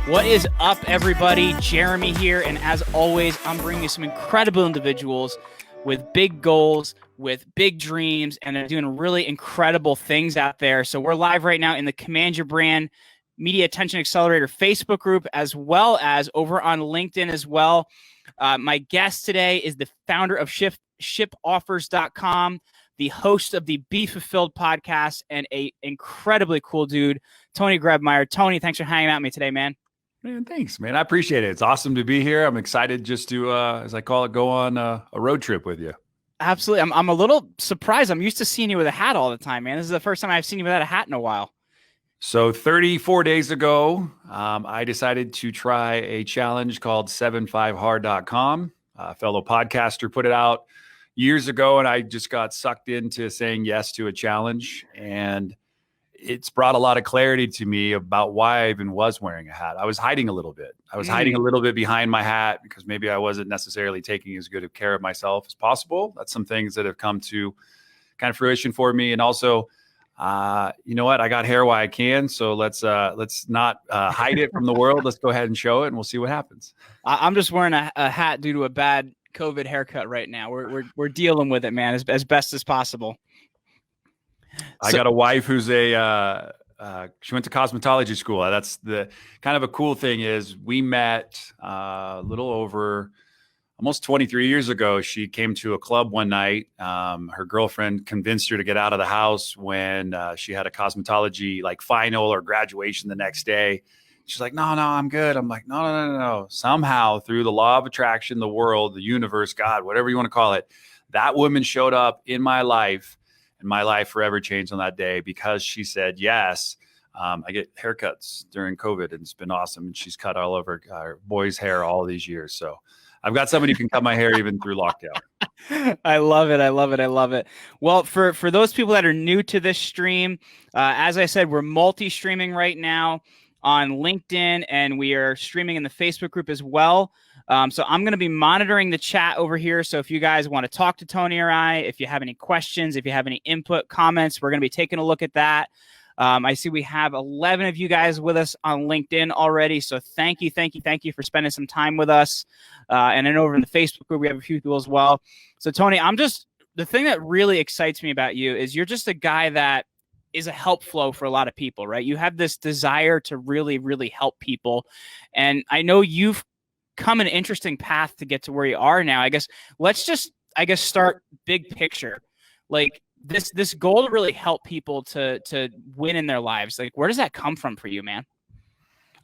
What is up, everybody? Jeremy here, and as always, I'm bringing you some incredible individuals with big goals, with big dreams, and they're doing really incredible things out there. So we're live right now in the Command Your Brand Media Attention Accelerator Facebook group, as well as over on LinkedIn as well. My guest today is the founder of ShipOffers.com, the host of the Be Fulfilled podcast, and a incredibly cool dude, Tony Grebmeier. Tony, thanks for hanging out with me today, man. Man, thanks, man. I appreciate it. It's awesome to be here. I'm excited just to, as I call it, go on a road trip with you. Absolutely. I'm a little surprised. I'm used to seeing you with a hat all the time, man. This is the first time I've seen you without a hat in a while. So 34 days ago, I decided to try a challenge called 75hard.com. A fellow podcaster put it out years ago, and I just got sucked into saying yes to a challenge. And it's brought a lot of clarity to me about why I even was wearing a hat. I was hiding a little bit. I was hiding a little bit behind my hat because maybe I wasn't necessarily taking as good of care of myself as possible. That's some things that have come to kind of fruition for me. And also, you know what? I got hair while I can. So let's not hide it from the world. Let's go ahead and show it, and we'll see what happens. I'm just wearing a hat due to a bad COVID haircut right now. We're dealing with it, man, as best as possible. I got a wife who's she went to cosmetology school. That's the kind of a cool thing is we met a little over almost 23 years ago. She came to a club one night. Her girlfriend convinced her to get out of the house when she had a cosmetology like final or graduation the next day. She's like, no, I'm good. I'm like, no. Somehow through the law of attraction, the world, the universe, God, whatever you want to call it, that woman showed up in my life. And my life forever changed on that day because she said yes. I get haircuts during COVID, and it's been awesome. And she's cut all over our boys' hair all these years. So I've got somebody who can cut my hair even through lockdown. I love it. Well, for those people that are new to this stream, as I said, we're multi-streaming right now on LinkedIn, and we are streaming in the Facebook group as well. So I'm going to be monitoring the chat over here. So if you guys want to talk to Tony or I, if you have any questions, if you have any input, comments, we're going to be taking a look at that. I see we have 11 of you guys with us on LinkedIn already. So thank you for spending some time with us. And then over in the Facebook group, we have a few people as well. So Tony, the thing that really excites me about you is you're just a guy that is a help flow for a lot of people, right? You have this desire to really, really help people. And I know you've come an interesting path to get to where you are now. I guess let's just start big picture. Like this goal to really help people to win in their lives. Like, where does that come from for you, man?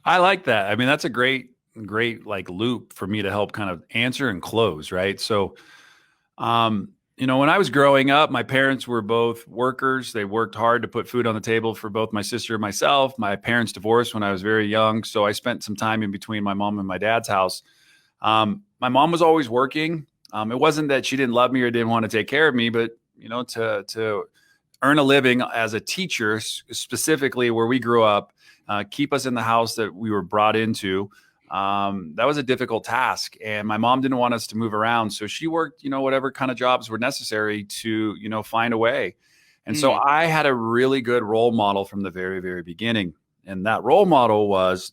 I like that. I mean, that's a great like loop for me to help kind of answer and close, right? So, you know, when I was growing up, my parents were both workers. They worked hard to put food on the table for both my sister and myself. My parents divorced when I was very young, so I spent some time in between my mom and my dad's house. My mom was always working. It wasn't that she didn't love me or didn't want to take care of me, but you know, to earn a living as a teacher, specifically where we grew up, keep us in the house that we were brought into. That was a difficult task, and my mom didn't want us to move around. So she worked, you know, whatever kind of jobs were necessary to, you know, find a way. And so I had a really good role model from the very, very beginning. And that role model was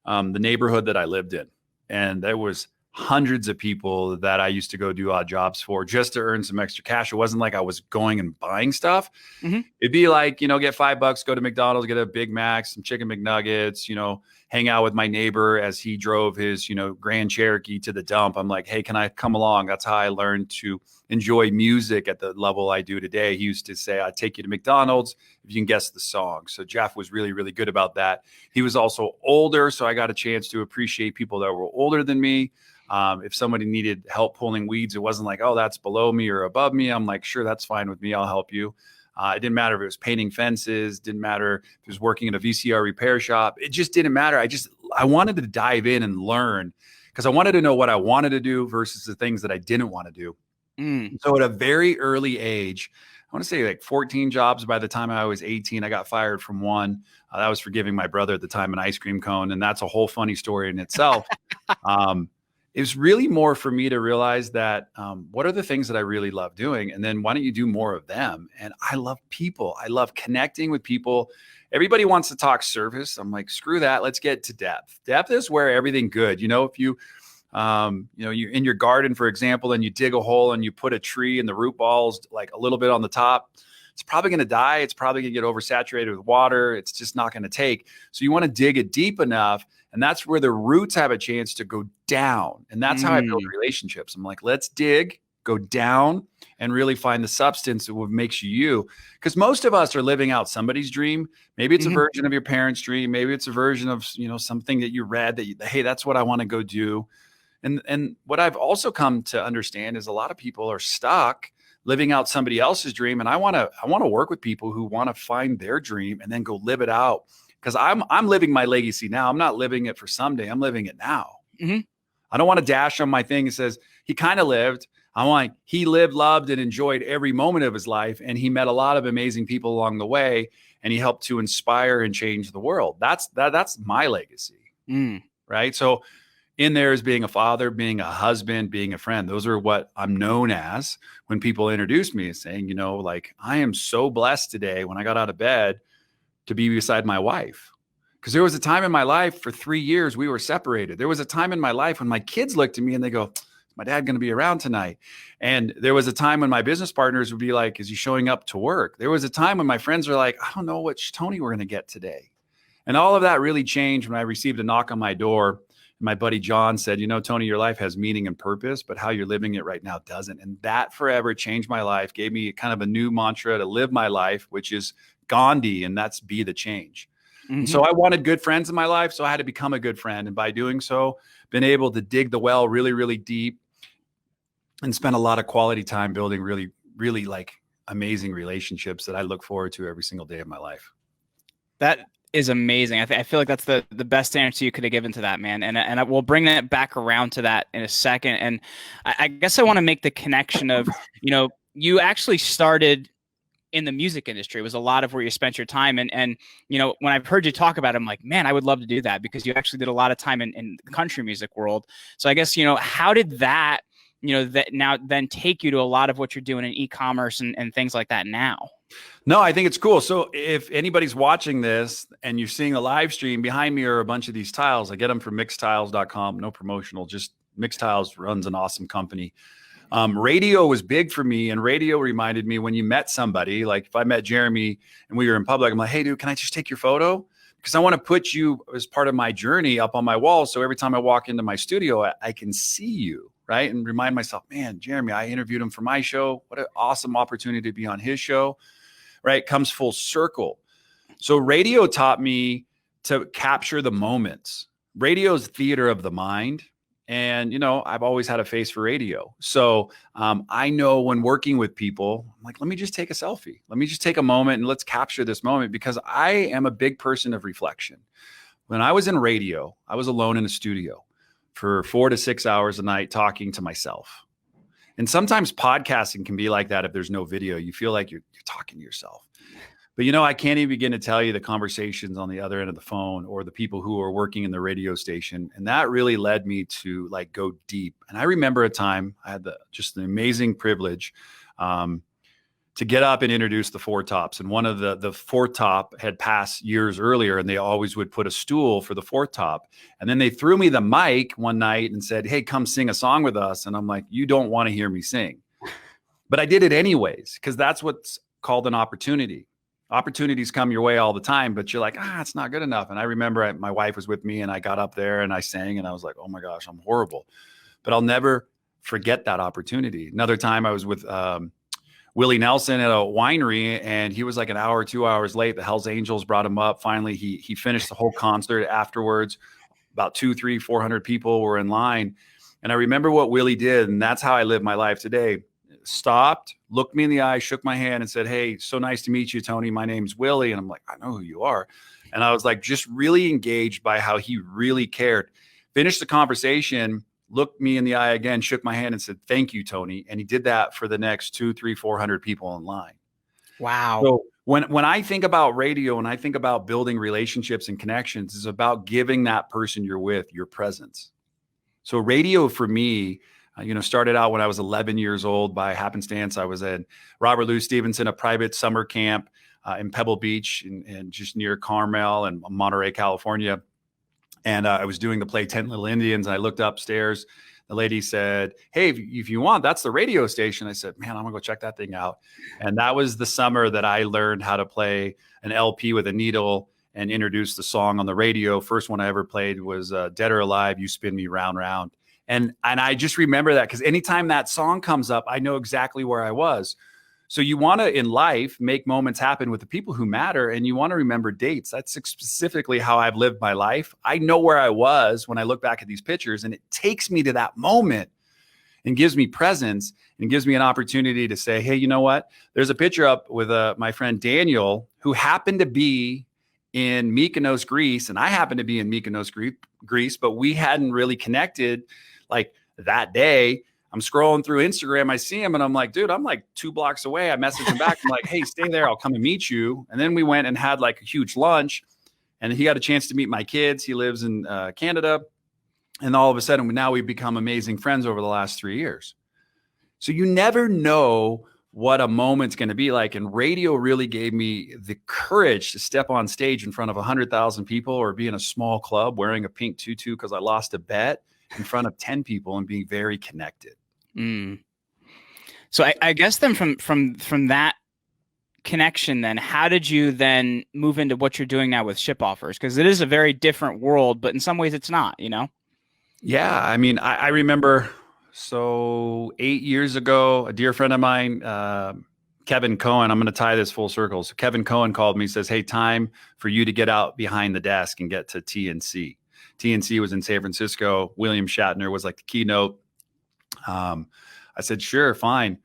the neighborhood that I lived in. And there was hundreds of people that I used to go do odd jobs for just to earn some extra cash. It wasn't like I was going and buying stuff. It'd be like, you know, get $5, go to McDonald's, get a Big Mac, some chicken McNuggets, you know, hang out with my neighbor as he drove his, you know, Grand Cherokee to the dump. I'm like, hey, can I come along? That's how I learned to enjoy music at the level I do today. He used to say, I'd take you to McDonald's if you can guess the song. So Jeff was really, really good about that. He was also older, so I got a chance to appreciate people that were older than me. If somebody needed help pulling weeds, it wasn't like, oh, that's below me or above me. I'm like, sure, that's fine with me. I'll help you. It didn't matter if it was painting fences, didn't matter if it was working at a VCR repair shop. It just didn't matter. I wanted to dive in and learn because I wanted to know what I wanted to do versus the things that I didn't want to do. So at a very early age, I want to say like 14 jobs by the time I was 18. I got fired from one. That was for giving my brother at the time an ice cream cone. And that's a whole funny story in itself. it was really more for me to realize that what are the things that I really love doing? And then why don't you do more of them? And I love people. I love connecting with people. Everybody wants to talk service. I'm like, screw that. Let's get to depth. Depth is where everything good. If you, you're in your garden, for example, and you dig a hole and you put a tree and the root balls like a little bit on the top, it's probably going to die. It's probably going to get oversaturated with water. It's just not going to take. So you want to dig it deep enough. And that's where the roots have a chance to go down. And that's how I build relationships. I'm like, let's dig, go down, and really find the substance of what makes you you. Because most of us are living out somebody's dream. Maybe it's a version of your parents' dream. Maybe it's a version of, something that you read that, hey, that's what I want to go do. And what I've also come to understand is a lot of people are stuck living out somebody else's dream. And I want to work with people who want to find their dream and then go live it out. Because I'm living my legacy now. I'm not living it for someday. I'm living it now. I don't want to dash on my thing. It says he kind of lived. I want he lived, loved, and enjoyed every moment of his life. And he met a lot of amazing people along the way. And he helped to inspire and change the world. That's my legacy. Right. So in there is being a father, being a husband, being a friend. Those are what I'm known as when people introduce me as saying, like, I am so blessed today when I got out of bed to be beside my wife. Because there was a time in my life for 3 years we were separated. There was a time in my life when my kids looked at me and they go, is my dad going to be around tonight? And there was a time when my business partners would be like, is he showing up to work? There was a time when my friends were like, I don't know which Tony we're going to get today. And all of that really changed when I received a knock on my door. My buddy John said, Tony, your life has meaning and purpose, but how you're living it right now doesn't. And that forever changed my life, gave me kind of a new mantra to live my life, which is Gandhi, and that's be the change. And so I wanted good friends in my life, so I had to become a good friend. And by doing so, been able to dig the well really, really deep and spend a lot of quality time building really, really like amazing relationships that I look forward to every single day of my life. That is amazing. I feel like that's the best answer you could have given to that, man. And we'll bring that back around to that in a second. And I guess I want to make the connection of, you actually started in the music industry. It was a lot of where you spent your time. And when I've heard you talk about it, I'm like, man, I would love to do that, because you actually did a lot of time in the country music world. So I guess, how did that, that now then take you to a lot of what you're doing in e-commerce and things like that now? No, I think it's cool. So if anybody's watching this and you're seeing a live stream, behind me are a bunch of these tiles. I get them from mixtiles.com, no promotional, just Mixtiles runs an awesome company. Radio was big for me, and radio reminded me when you met somebody, like if I met Jeremy and we were in public, I'm like, hey dude, can I just take your photo? Because I want to put you as part of my journey up on my wall. So every time I walk into my studio, I can see you, right? And remind myself, man, Jeremy, I interviewed him for my show. What an awesome opportunity to be on his show, right? Comes full circle. So radio taught me to capture the moments. Radio's theater of the mind. And, I've always had a face for radio. So I know when working with people, I'm like, let me just take a selfie. Let me just take a moment and let's capture this moment, because I am a big person of reflection. When I was in radio, I was alone in a studio for 4 to 6 hours a night talking to myself. And sometimes podcasting can be like that. If there's no video, you feel like you're talking to yourself. But, I can't even begin to tell you the conversations on the other end of the phone or the people who are working in the radio station. And that really led me to go deep. And I remember a time I had just an amazing privilege to get up and introduce the Four Tops. And one of the fourth top had passed years earlier, and they always would put a stool for the fourth top. And then they threw me the mic one night and said, hey, come sing a song with us. And I'm like, you don't want to hear me sing. But I did it anyways, because that's what's called an opportunity. Opportunities come your way all the time, but you're like, it's not good enough. And I remember my wife was with me and I got up there and I sang and I was like, oh my gosh, I'm horrible. But I'll never forget that opportunity. Another time I was with Willie Nelson at a winery, and he was like an hour, 2 hours late. The Hells Angels brought him up. Finally, he finished the whole concert afterwards. About 200, 300, 400 people were in line. And I remember what Willie did. And that's how I live my life today. Stopped, looked me in the eye, shook my hand and said, hey, so nice to meet you, Tony. My name's Willie. And I'm like, I know who you are. And I was like, just really engaged by how he really cared. Finished the conversation, looked me in the eye again, shook my hand and said, thank you, Tony. And he did that for the next 200, 300, 400 people in line. Wow. So when I think about radio and I think about building relationships and connections, it's about giving that person you're with your presence. So radio for me, started out when I was 11 years old by happenstance. I was at Robert Louis Stevenson, a private summer camp in Pebble Beach and just near Carmel and Monterey, California. And I was doing the play 10 Little Indians. And I looked upstairs. The lady said, "Hey, if you want, that's the radio station." I said, "Man, I'm going to go check that thing out." And that was the summer that I learned how to play an LP with a needle and introduce the song on the radio. First one I ever played was Dead or Alive, You Spin Me Round, Round. And I just remember that because anytime that song comes up, I know exactly where I was. So you want to, in life, make moments happen with the people who matter, and you want to remember dates. That's specifically how I've lived my life. I know where I was when I look back at these pictures, and it takes me to that moment and gives me presence and gives me an opportunity to say, hey, you know what? There's a picture up with my friend Daniel, who happened to be in Mykonos, Greece, and I happened to be in Mykonos, Greece, but we hadn't really connected like that day. I'm scrolling through Instagram. I see him and I'm like, dude, I'm like 2 blocks away. I message him back. I'm like, hey, stay there. I'll come and meet you. And then we went and had like a huge lunch and he got a chance to meet my kids. He lives in Canada. And all of a sudden now we've become amazing friends over the last 3 years. So you never know what a moment's going to be like. And radio really gave me the courage to step on stage in front of 100,000 people or be in a small club wearing a pink tutu because I lost a bet in front of 10 people and being very connected. Mm. So I guess then from that connection, then how did you then move into what you're doing now with ShipOffers? Because it is a very different world, but in some ways it's not, you know? Yeah. I mean, I remember, so 8 years ago, a dear friend of mine, Kevin Cohen, I'm going to tie this full circle. So Kevin Cohen called me, says, hey, time for you to get out behind the desk and get to TNC. TNC was in San Francisco. William Shatner was like the keynote. I said, sure, fine.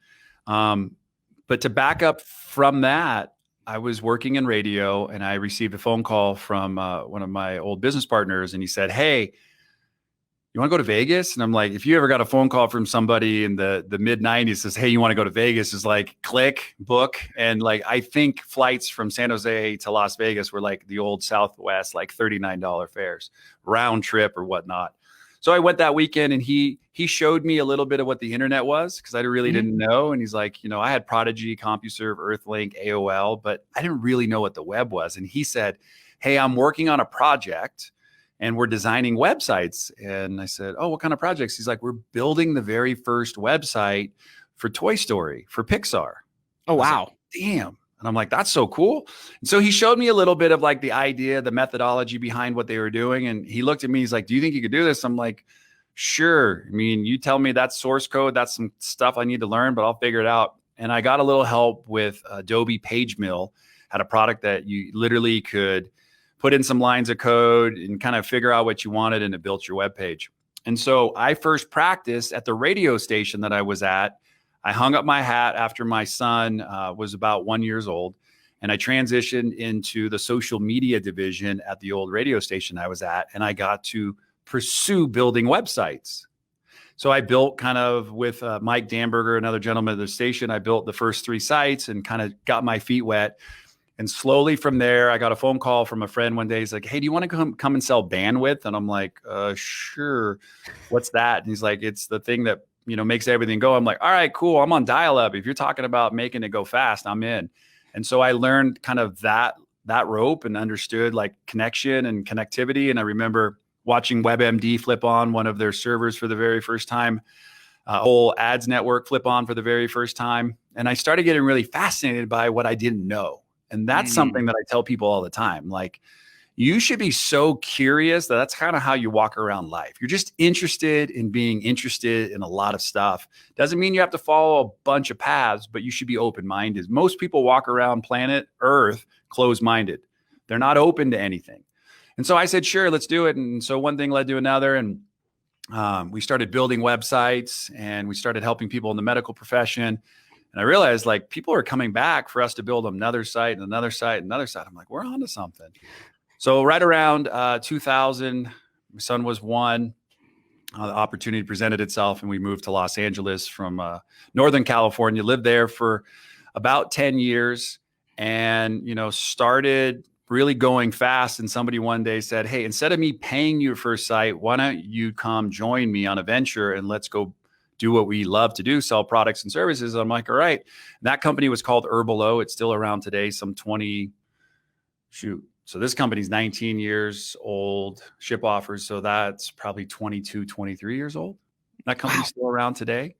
But to back up from that, I was working in radio and I received a phone call from one of my old business partners. And he said, hey, you want to go to Vegas? And I'm like, if you ever got a phone call from somebody in the mid 90s says, hey, you want to go to Vegas, is like click, book. And like, I think flights from San Jose to Las Vegas were like the old Southwest, like $39 fares, round trip or whatnot. So I went that weekend and he showed me a little bit of what the internet was because I really didn't know. And he's like, I had Prodigy, CompuServe, Earthlink, AOL, but I didn't really know what the web was. And he said, hey, I'm working on a project and we're designing websites. And I said, oh, what kind of projects? He's like, we're building the very first website for Toy Story, for Pixar. Oh, wow. Like, damn. And I'm like, that's so cool. And so he showed me a little bit of like the idea, the methodology behind what they were doing. And he looked at me, he's like, do you think you could do this? I'm like, sure. I mean, you tell me that's source code, that's some stuff I need to learn, but I'll figure it out. And I got a little help with Adobe PageMill, had a product that you literally could put in some lines of code and kind of figure out what you wanted, and it built your web page. And so I first practiced at the radio station that I was at. I hung up my hat after my son was about 1 year old, and I transitioned into the social media division at the old radio station I was at, and I got to pursue building websites. So I built kind of with Mike Damberger, another gentleman at the station, I built the first 3 sites and kind of got my feet wet. And slowly from there, I got a phone call from a friend one day. He's like, hey, do you want to come and sell bandwidth? And I'm like, sure. What's that? And he's like, it's the thing that, makes everything go. I'm like, all right, cool. I'm on dial-up. If you're talking about making it go fast, I'm in. And so I learned kind of that rope and understood like connection and connectivity. And I remember watching WebMD flip on one of their servers for the very first time, whole ads network flip on for the very first time. And I started getting really fascinated by what I didn't know. And that's something that I tell people all the time. Like, you should be so curious that's kind of how you walk around life. You're just interested in being interested in a lot of stuff. Doesn't mean you have to follow a bunch of paths, but you should be open-minded. Most people walk around planet Earth closed-minded. They're not open to anything. And so I said, sure, let's do it. And so one thing led to another. And we started building websites and we started helping people in the medical profession. And I realized like people are coming back for us to build another site and another site and another site. I'm like, we're onto something. So right around 2000, my son was 1. The opportunity presented itself and we moved to Los Angeles from Northern California, lived there for about 10 years and, started really going fast. And somebody one day said, hey, instead of me paying you at first sight, why don't you come join me on a venture and let's go do what we love to do, sell products and services. I'm like, all right. And that company was called Herbalo. It's still around today, some 20, shoot. So this company's 19 years old, ShipOffers. So that's probably 22, 23 years old. That company's still around today.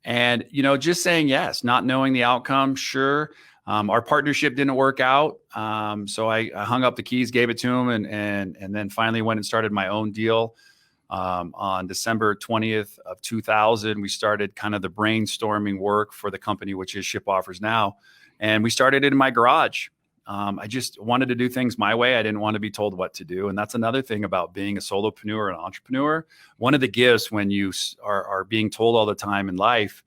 And, you know, just saying yes, not knowing the outcome. Sure. Our partnership didn't work out. So I hung up the keys, gave it to him, and then finally went and started my own deal. On December 20th of 2000, we started kind of the brainstorming work for the company, which is ShipOffers now. And we started it in my garage. I just wanted to do things my way. I didn't want to be told what to do. And that's another thing about being a solopreneur and entrepreneur. One of the gifts when you are being told all the time in life,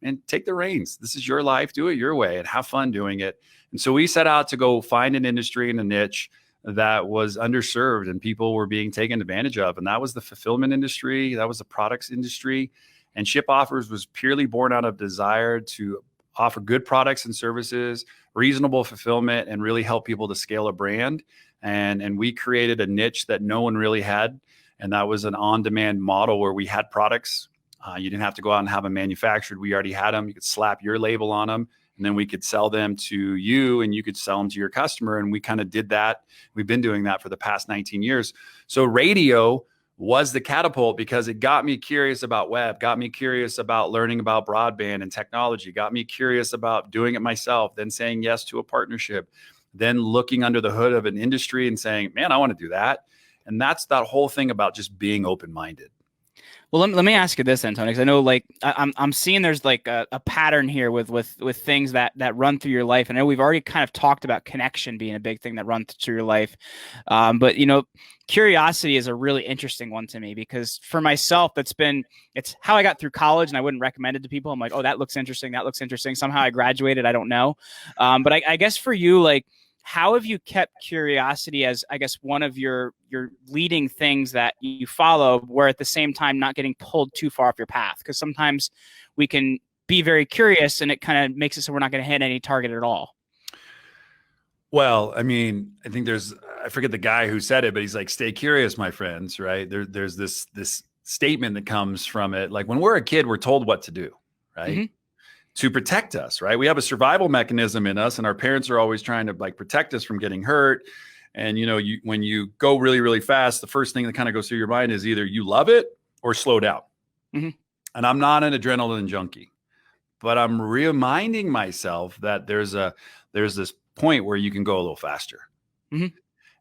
and take the reins. This is your life. Do it your way and have fun doing it. And so we set out to go find an industry and a niche that was underserved and people were being taken advantage of. And that was the fulfillment industry. That was the products industry. And ShipOffers was purely born out of desire to offer good products and services, reasonable fulfillment, and really help people to scale a brand. And we created a niche that no one really had. And that was an on-demand model where we had products. You didn't have to go out and have them manufactured. We already had them. You could slap your label on them, and then we could sell them to you and you could sell them to your customer. And we kind of did that. We've been doing that for the past 19 years. So radio was the catapult because it got me curious about web, got me curious about learning about broadband and technology, got me curious about doing it myself, then saying yes to a partnership, then looking under the hood of an industry and saying, man, I want to do that. And that's that whole thing about just being open-minded. Well, let me ask you this, Antonio, because I know like I'm seeing there's like a pattern here with things that run through your life. And I know we've already kind of talked about connection being a big thing that runs through your life. But, you know, curiosity is a really interesting one to me because for myself, it's how I got through college and I wouldn't recommend it to people. I'm like, oh, that looks interesting. That looks interesting. Somehow I graduated. I don't know. But I guess for you, like, how have you kept curiosity as, I guess, one of your leading things that you follow, where at the same time not getting pulled too far off your path? Because sometimes we can be very curious and it kind of makes it so we're not going to hit any target at all. Well, I mean, I think I forget the guy who said it, but he's like, stay curious, my friends, right? There's this statement that comes from it. Like when we're a kid, we're told what to do, right? Mm-hmm. To protect us, right? We have a survival mechanism in us and our parents are always trying to like protect us from getting hurt. And, you know, when you go really, really fast, the first thing that kind of goes through your mind is either you love it or slow down. Mm-hmm. And I'm not an adrenaline junkie, but I'm reminding myself that there's this point where you can go a little faster. Mm-hmm.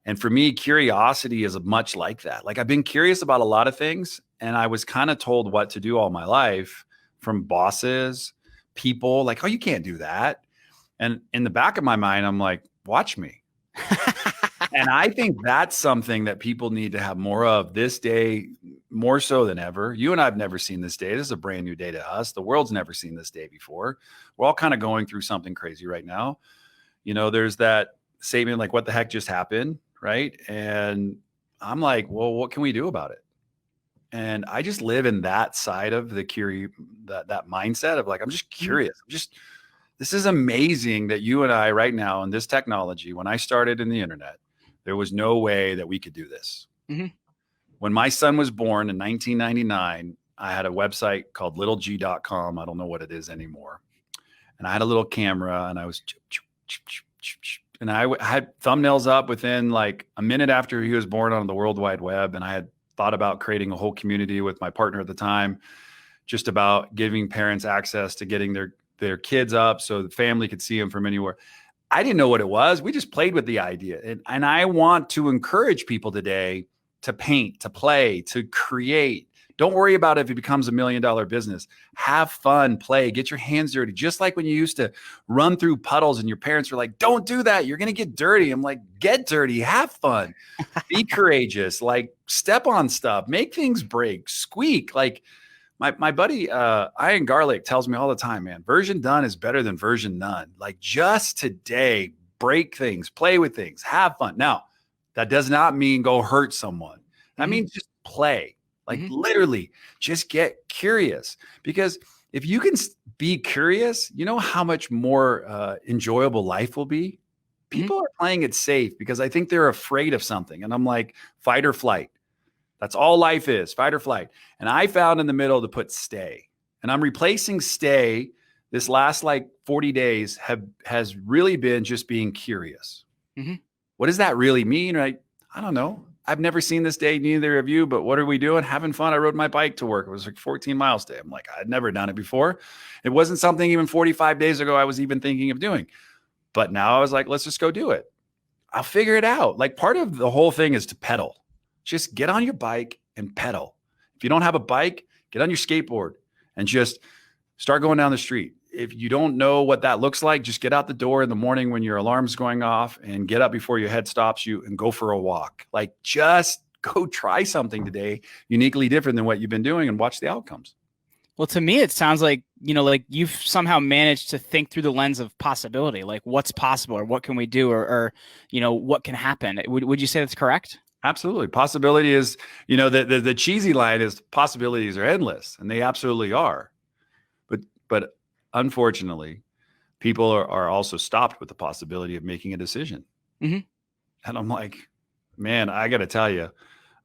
And for me, curiosity is much like that. Like I've been curious about a lot of things and I was kind of told what to do all my life from bosses, people, like, oh, you can't do that. And in the back of my mind, I'm like, watch me. And I think that's something that people need to have more of this day, more so than ever. You and I have never seen this day. This is a brand new day to us. The world's never seen this day before. We're all kind of going through something crazy right now. You know, there's that statement like, what the heck just happened, right? And I'm like, well, what can we do about it? And I just live in that side of the that mindset of like, I'm just curious. This is amazing that you and I right now in this technology, when I started in the internet, there was no way that we could do this. Mm-hmm. When my son was born in 1999, I had a website called littleg.com. I don't know what it is anymore. And I had a little camera and I was, and I had thumbnails up within like a minute after he was born on the World Wide Web. And I had thought about creating a whole community with my partner at the time, just about giving parents access to getting their kids up so the family could see them from anywhere. I didn't know what it was. We just played with the idea. And I want to encourage people today to paint, to play, to create. Don't worry about if it becomes $1 million business. Have fun, play, get your hands dirty. Just like when you used to run through puddles and your parents were like, don't do that. You're going to get dirty. I'm like, get dirty, have fun, be courageous, like step on stuff, make things break, squeak. Like my buddy, Ian Garlic tells me all the time, man, version done is better than version none. Like just today, break things, play with things, have fun. Now, that does not mean go hurt someone. That means just play. Like literally just get curious, because if you can be curious, you know how much more enjoyable life will be. People are playing it safe because I think they're afraid of something. And I'm like, fight or flight. That's all life is, fight or flight. And I found in the middle to put stay. And I'm replacing stay. This last like 40 days has really been just being curious. Mm-hmm. What does that really mean? Right? I don't know. I've never seen this day, neither of you, but what are we doing? Having fun. I rode my bike to work. It was like 14 miles today. I'm like, I'd never done it before. It wasn't something even 45 days ago I was even thinking of doing. But now I was like, let's just go do it. I'll figure it out. Like part of the whole thing is to pedal. Just get on your bike and pedal. If you don't have a bike, get on your skateboard and just start going down the street. If you don't know what that looks like, just get out the door in the morning when your alarm's going off and get up before your head stops you and go for a walk. Like just go try something today, uniquely different than what you've been doing, and watch the outcomes. Well, to me, it sounds like, like you've somehow managed to think through the lens of possibility, like what's possible or what can we do or what can happen. Would you say that's correct? Absolutely. Possibility is, the cheesy line is possibilities are endless, and they absolutely are. But unfortunately, people are also stopped with the possibility of making a decision. Mm-hmm. And I'm like, man, I got to tell you,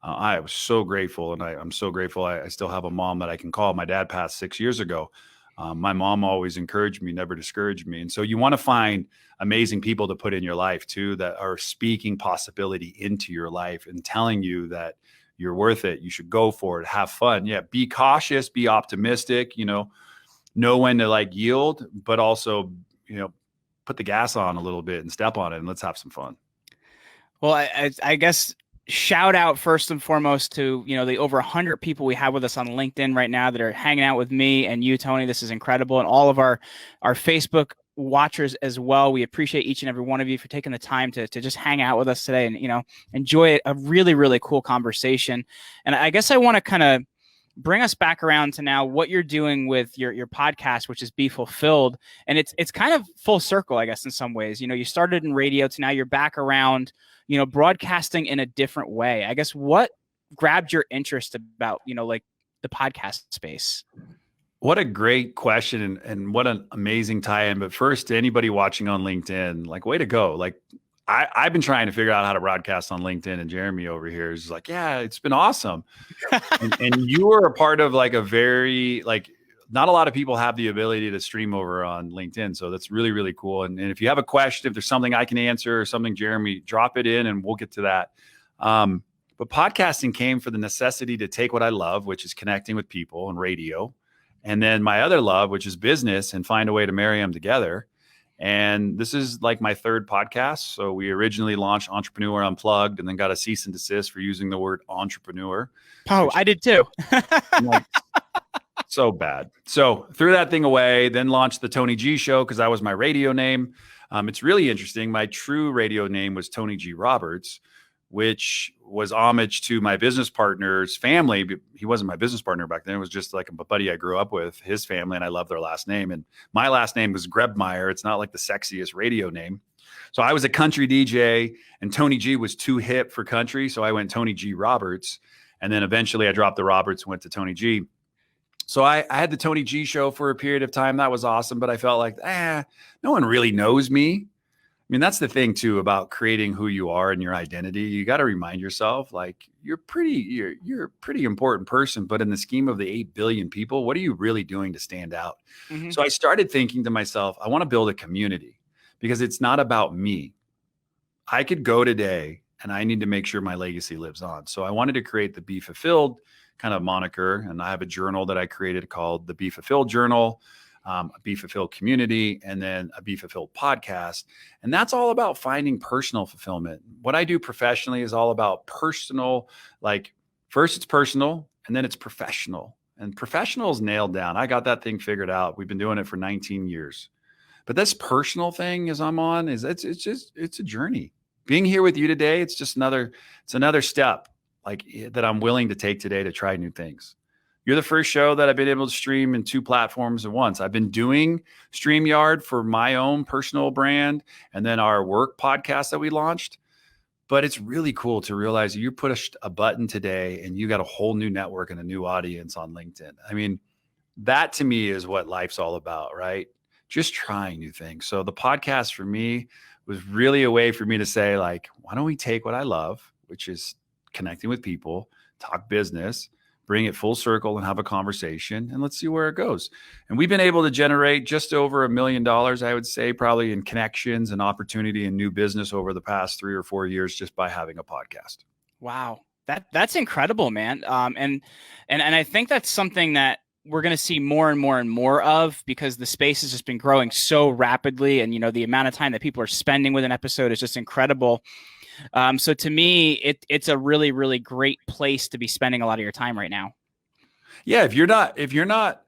I was so grateful. And I'm so grateful I still have a mom that I can call. My dad passed 6 years ago. My mom always encouraged me, never discouraged me. And so you want to find amazing people to put in your life too, that are speaking possibility into your life and telling you that you're worth it. You should go for it. Have fun. Yeah. Be cautious, be optimistic, know when to like yield, but also, put the gas on a little bit and step on it and let's have some fun. Well, I guess shout out first and foremost to, the over 100 people we have with us on LinkedIn right now that are hanging out with me and you, Tony. This is incredible. And all of our Facebook watchers as well. We appreciate each and every one of you for taking the time to just hang out with us today and, enjoy a really, really cool conversation. And I guess I want to kind of bring us back around to now what you're doing with your podcast, which is Be Fulfilled. And it's kind of full circle, I guess, in some ways. You started in radio to now you're back around, broadcasting in a different way. I guess what grabbed your interest about, like the podcast space? What a great question and what an amazing tie-in. But first, to anybody watching on LinkedIn, like, way to go. Like, I've been trying to figure out how to broadcast on LinkedIn, and Jeremy over here is like, yeah, it's been awesome. and you were a part of like a very, like, not a lot of people have the ability to stream over on LinkedIn. So that's really, really cool. And if you have a question, if there's something I can answer or something, Jeremy, drop it in and we'll get to that. But podcasting came for the necessity to take what I love, which is connecting with people and radio. And then my other love, which is business, and find a way to marry them together. And this is like my third podcast. So we originally launched Entrepreneur Unplugged and then got a cease and desist for using the word entrepreneur. Oh, I did too. Like, so bad. So threw that thing away, then launched the Tony G Show because that was my radio name. It's really interesting. My true radio name was Tony G Roberts, which was homage to my business partner's family. He wasn't my business partner back then. It was just like a buddy I grew up with, his family, and I love their last name. And my last name was Grebmeier. It's not like the sexiest radio name. So I was a country DJ, and Tony G was too hip for country. So I went Tony G Roberts. And then eventually I dropped the Roberts and went to Tony G. So I had the Tony G Show for a period of time. That was awesome. But I felt like, no one really knows me. I mean, that's the thing too about creating who you are and your identity. You got to remind yourself, like, you're a pretty important person, but in the scheme of the 8 billion people, what are you really doing to stand out? Mm-hmm. So I started thinking to myself, I want to build a community because it's not about me. I could go today and I need to make sure my legacy lives on. So I wanted to create the Be Fulfilled kind of moniker. And I have a journal that I created called the Be Fulfilled Journal. A Be Fulfilled community, and then a Be Fulfilled podcast. And that's all about finding personal fulfillment. What I do professionally is all about personal, like, first it's personal and then it's professional. And professional is nailed down. I got that thing figured out. We've been doing it for 19 years. But this personal thing as I'm on is it's a journey. Being here with you today, it's another step like that I'm willing to take today to try new things. You're the first show that I've been able to stream in 2 platforms at once. I've been doing StreamYard for my own personal brand and then our work podcast that we launched. But it's really cool to realize you pushed a button today and you got a whole new network and a new audience on LinkedIn. I mean, that to me is what life's all about, right? Just trying new things. So the podcast for me was really a way for me to say, like, why don't we take what I love, which is connecting with people, talk business, bring it full circle and have a conversation, and let's see where it goes. And we've been able to generate just over $1 million, I would say, probably in connections and opportunity and new business over the past 3 or 4 years just by having a podcast. Wow. That's incredible, man. And I think that's something that we're going to see more and more and more of, because the space has just been growing so rapidly. And, the amount of time that people are spending with an episode is just incredible. So to me, it's a really, really great place to be spending a lot of your time right now. Yeah. If you're not,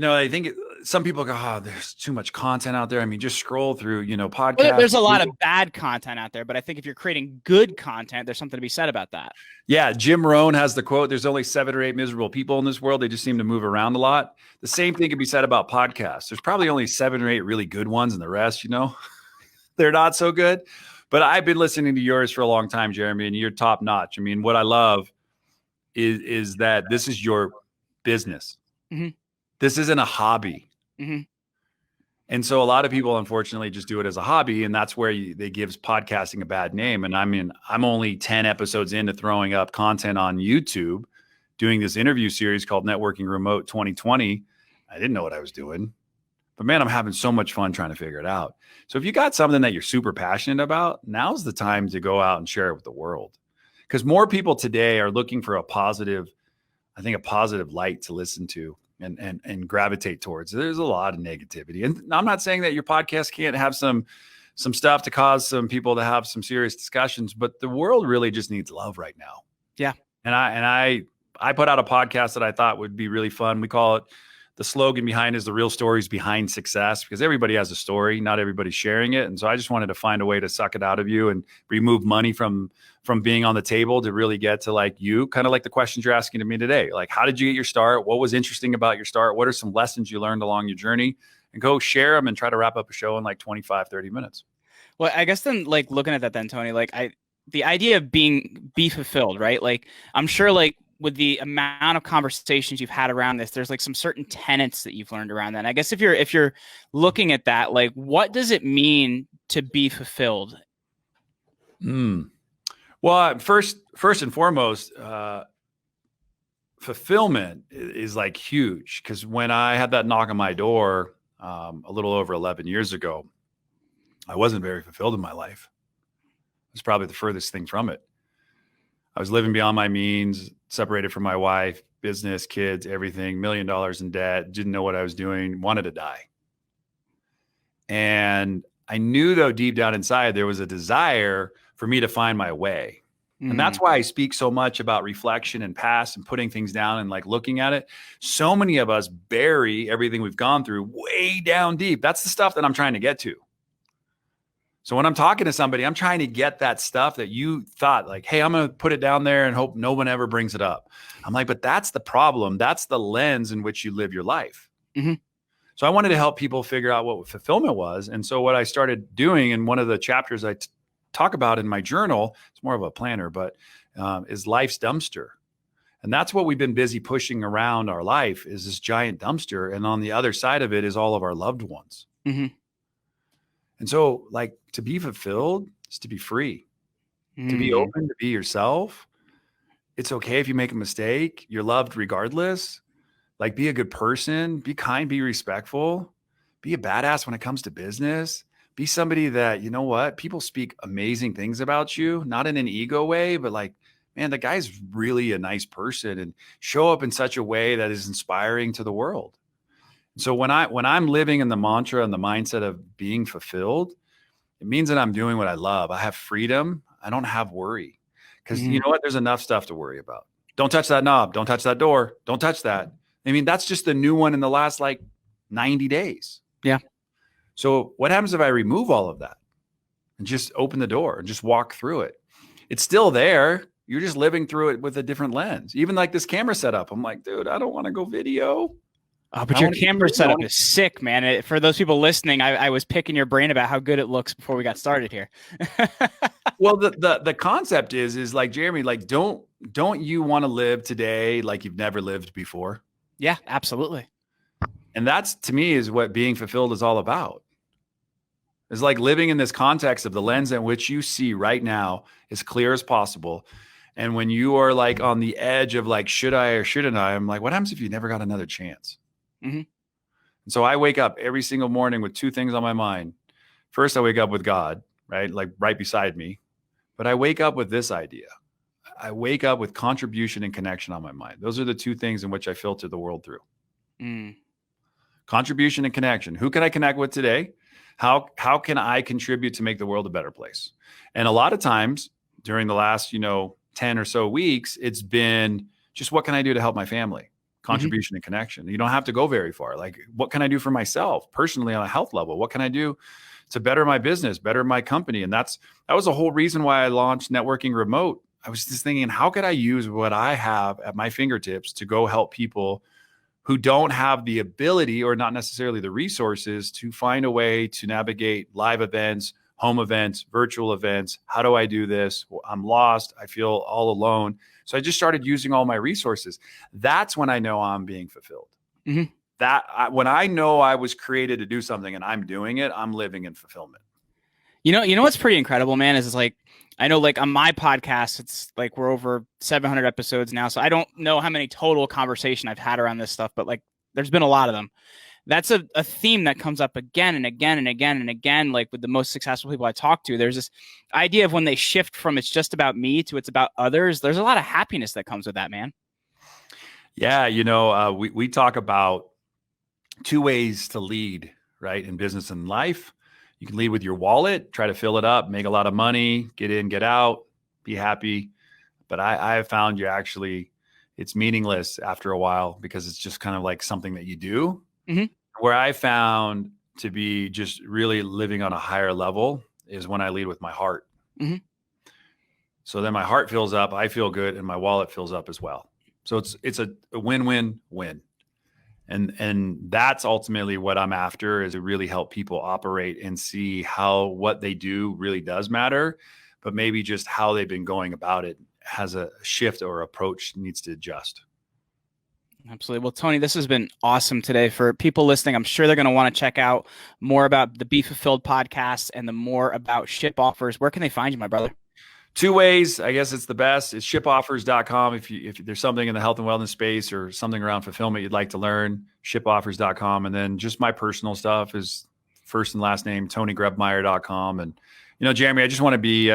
I think some people go, oh, there's too much content out there. I mean, just scroll through, podcasts. Well, there's a lot of bad content out there, but I think if you're creating good content, there's something to be said about that. Yeah. Jim Rohn has the quote, there's only 7 or 8 miserable people in this world. They just seem to move around a lot. The same thing can be said about podcasts. There's probably only 7 or 8 really good ones, and the rest, they're not so good. But I've been listening to yours for a long time, Jeremy, and you're top notch. I mean, what I love is that this is your business. Mm-hmm. This isn't a hobby. Mm-hmm. And so a lot of people, unfortunately, just do it as a hobby. And that's where they give podcasting a bad name. And I mean, I'm only 10 episodes into throwing up content on YouTube, doing this interview series called Networking Remote 2020. I didn't know what I was doing. But man, I'm having so much fun trying to figure it out. So if you got something that you're super passionate about, now's the time to go out and share it with the world. Because more people today are looking for a positive light to listen to and gravitate towards. There's a lot of negativity. And I'm not saying that your podcast can't have some stuff to cause some people to have some serious discussions, but the world really just needs love right now. Yeah. And I put out a podcast that I thought would be really fun. We call it, the slogan behind is the real stories behind success, because everybody has a story. Not everybody's sharing it. And so I just wanted to find a way to suck it out of you and remove money from being on the table to really get to like you, kind of like the questions you're asking to me today. Like, how did you get your start? What was interesting about your start? What are some lessons you learned along your journey? And go share them and try to wrap up a show in like 25, 30 minutes. Well, I guess then, like, looking at that then, Tony, like the idea of be fulfilled, right? Like, I'm sure, like, with the amount of conversations you've had around this, there's like some certain tenets that you've learned around that. And I guess if you're looking at that, like, what does it mean to be fulfilled? Well, first and foremost, fulfillment is like huge. Because when I had that knock on my door a little over 11 years ago, I wasn't very fulfilled in my life. It was probably the furthest thing from it. I was living beyond my means, separated from my wife, business, kids, everything, $1 million in debt, didn't know what I was doing, wanted to die. And I knew, though, deep down inside, there was a desire for me to find my way. Mm-hmm. And that's why I speak so much about reflection and past and putting things down and like looking at it. So many of us bury everything we've gone through way down deep. That's the stuff that I'm trying to get to. So when I'm talking to somebody, I'm trying to get that stuff that you thought like, hey, I'm going to put it down there and hope no one ever brings it up. I'm like, but that's the problem. That's the lens in which you live your life. Mm-hmm. So I wanted to help people figure out what fulfillment was. And so what I started doing in one of the chapters I talk about in my journal, it's more of a planner, but is life's dumpster. And that's what we've been busy pushing around our life, is this giant dumpster. And on the other side of it is all of our loved ones. Mm-hmm. And so, like, to be fulfilled is to be free, to be open, to be yourself. It's okay if you make a mistake. You're loved regardless. Like, be a good person, be kind, be respectful, be a badass when it comes to business. Be somebody that, you know what, people speak amazing things about you, not in an ego way, but like, man, the guy's really a nice person, and show up in such a way that is inspiring to the world. So when I'm living in the mantra and the mindset of being fulfilled, it means that I'm doing what I love. I have freedom. I don't have worry, because you know what? There's enough stuff to worry about. Don't touch that knob. Don't touch that door. Don't touch that. I mean, that's just the new one in the last like 90 days. Yeah. So what happens if I remove all of that and just open the door and just walk through it? It's still there. You're just living through it with a different lens. Even like this camera setup. I'm like, dude, I don't want to go video. Oh, but your camera setup is sick, man. For those people listening, I was picking your brain about how good it looks before we got started here. Well, the concept is like, Jeremy, like, don't you want to live today like you've never lived before? Yeah, absolutely. And that's, to me, is what being fulfilled is all about. It's like living in this context of the lens in which you see right now as clear as possible. And when you are like on the edge of like, should I or shouldn't I? I'm like, what happens if you never got another chance? Mm-hmm. And so I wake up every single morning with two things on my mind. First, I wake up with God, right? Like right beside me. But I wake up with this idea. I wake up with contribution and connection on my mind. Those are the two things in which I filter the world through. Mm. Contribution and connection. Who can I connect with today? How can I contribute to make the world a better place? And a lot of times during the last, 10 or so weeks, it's been just what can I do to help my family? Contribution and connection. You don't have to go very far. Like, what can I do for myself personally on a health level? What can I do to better my business, better my company? And that was the whole reason why I launched Networking Remote. I was just thinking, how could I use what I have at my fingertips to go help people who don't have the ability or not necessarily the resources to find a way to navigate live events, home events, virtual events. How do I do this? Well, I'm lost. I feel all alone. So I just started using all my resources. That's when I know I'm being fulfilled. Mm-hmm. When I know I was created to do something and I'm doing it, I'm living in fulfillment. You know what's pretty incredible, man, is like, I know like on my podcast, it's like we're over 700 episodes now. So I don't know how many total conversation I've had around this stuff, but like there's been a lot of them. That's a theme that comes up again and again and again and again. Like with the most successful people I talk to, there's this idea of when they shift from it's just about me to it's about others. There's a lot of happiness that comes with that, man. Yeah. We talk about two ways to lead, right? In business and life. You can lead with your wallet, try to fill it up, make a lot of money, get in, get out, be happy. But I have found it's meaningless after a while because it's just kind of like something that you do. Mm-hmm. Where I found to be just really living on a higher level is when I lead with my heart. Mm-hmm. So then my heart fills up, I feel good, and my wallet fills up as well. So it's a win-win-win. And that's ultimately what I'm after, is to really help people operate and see how what they do really does matter, but maybe just how they've been going about it has a shift or approach needs to adjust. Absolutely. Well, Tony, this has been awesome today. For people listening, I'm sure they're going to want to check out more about the Be Fulfilled podcast and the more about ShipOffers. Where can they find you, my brother? Two ways, I guess it's the best. It's ShipOffers.com. If there's something in the health and wellness space or something around fulfillment you'd like to learn, ShipOffers.com. And then just my personal stuff is first and last name, TonyGrebmeier.com. And, Jeremy, I just want to be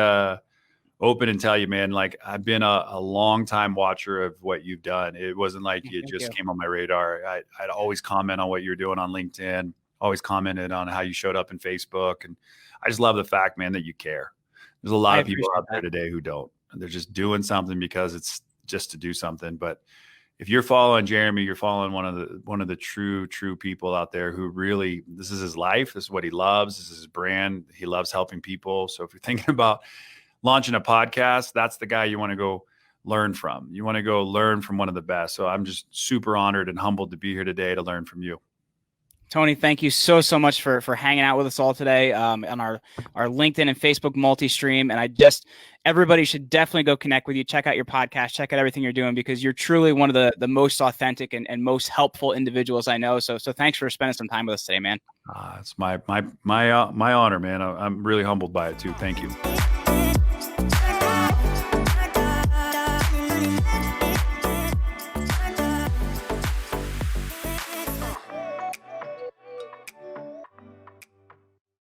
open and tell you, man, like I've been a long time watcher of what you've done. It wasn't like it just came on my radar. I'd always comment on what you're doing on LinkedIn, always commented on how you showed up in Facebook. And I just love the fact, man, that you care. There's a lot of people out there today who don't. They're just doing something because it's just to do something. But if you're following Jeremy, you're following one of the true people out there who really, this is his life. This is what he loves. This is his brand. He loves helping people. So if you're thinking about launching a podcast, that's the guy you want to go learn from. You want to go learn from one of the best. So I'm just super honored and humbled to be here today to learn from you. Tony, thank you so much for hanging out with us all today on our LinkedIn and Facebook multi-stream. And everybody should definitely go connect with you. Check out your podcast, check out everything you're doing, because you're truly one of the most authentic and most helpful individuals I know. So thanks for spending some time with us today, man. It's my honor, man. I'm really humbled by it too. Thank you.